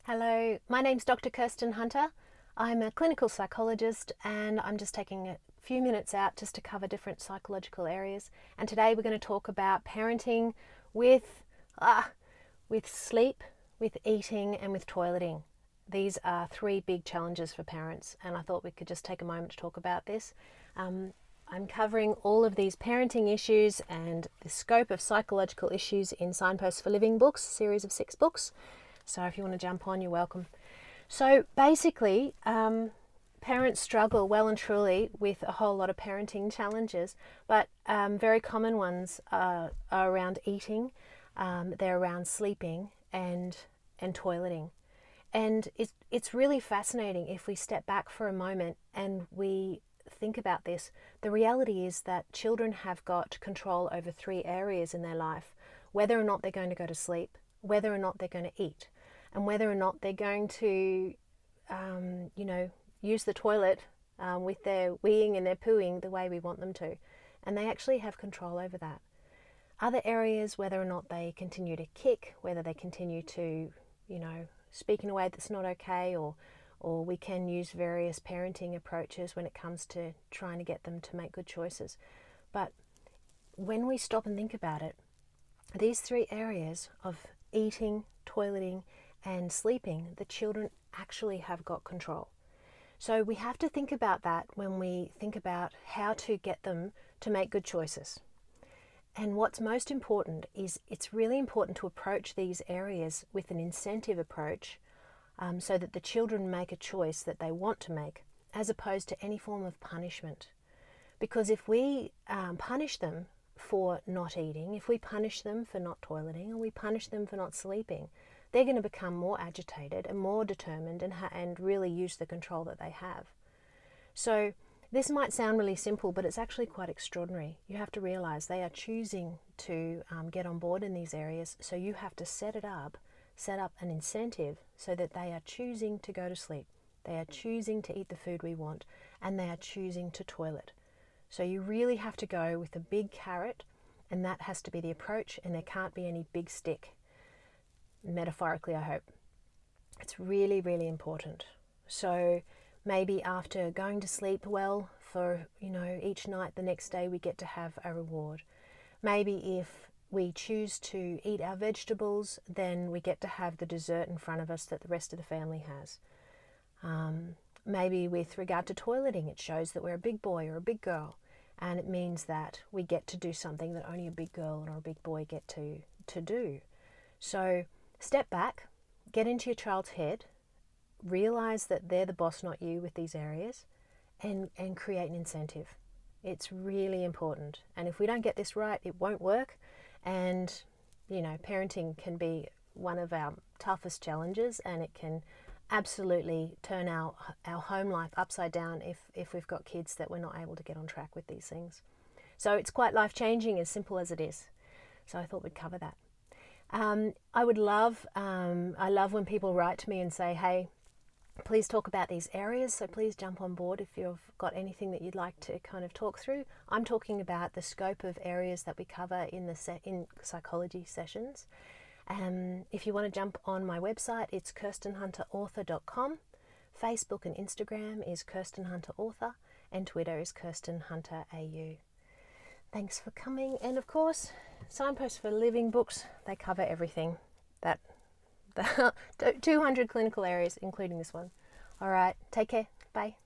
Hello, my name's Dr. Kirsten Hunter. I'm a clinical psychologist and I'm just taking a few minutes out just to cover different psychological areas. And today we're going to talk about parenting with, with sleep, with eating and with toileting. These are three big challenges for parents and I thought we could just take a moment to talk about this. I'm covering all of these parenting issues and the scope of psychological issues in Signposts for Living books, a series of 6 books. So if you want to jump on, you're welcome. So basically, parents struggle well and truly with a whole lot of parenting challenges, but very common ones are around eating, they're around sleeping and toileting. And it's really fascinating if we step back for a moment and we think about this. The reality is that children have got control over 3 areas in their life: whether or not they're going to go to sleep, whether or not they're going to eat, and whether or not they're going to, use the toilet with their weeing and their pooing the way we want them to. And they actually have control over that. Other areas, whether or not they continue to kick, whether they continue to, speak in a way that's not okay, or we can use various parenting approaches when it comes to trying to get them to make good choices. But when we stop and think about it, these 3 areas of eating, toileting, and sleeping, the children actually have got control. So we have to think about that when we think about how to get them to make good choices. And what's most important is it's really important to approach these areas with an incentive approach, so that the children make a choice that they want to make, as opposed to any form of punishment. Because if we punish them for not eating, if we punish them for not toileting, or we punish them for not sleeping, they're going to become more agitated and more determined and really use the control that they have. So this might sound really simple, but it's actually quite extraordinary. You have to realize they are choosing to get on board in these areas, so you have to set up an incentive so that they are choosing to go to sleep, they are choosing to eat the food we want, and they are choosing to toilet. So you really have to go with a big carrot, and that has to be the approach, and there can't be any big stick. Metaphorically, I hope. It's really, really important. So maybe after going to sleep well for, each night, the next day we get to have a reward. Maybe if we choose to eat our vegetables, then we get to have the dessert in front of us that the rest of the family has. Maybe with regard to toileting, it shows that we're a big boy or a big girl, and it means that we get to do something that only a big girl or a big boy get to do. So step back, get into your child's head, realize that they're the boss, not you, with these areas, and create an incentive. It's really important. And if we don't get this right, it won't work. And, parenting can be one of our toughest challenges, and it can absolutely turn our home life upside down if we've got kids that we're not able to get on track with these things. So it's quite life-changing, as simple as it is. So I thought we'd cover that. I love when people write to me and say, hey, please talk about these areas, so please jump on board if you've got anything that you'd like to kind of talk through. I'm talking about the scope of areas that we cover in psychology sessions. If you want to jump on my website, it's KirstenHunterAuthor.com. Facebook and Instagram is Kirsten Hunter Author, and Twitter is Kirsten Hunter AU. Thanks for coming, and of course, Signposts for Living books, they cover everything. The 200 clinical areas, including this one. All right, take care. Bye.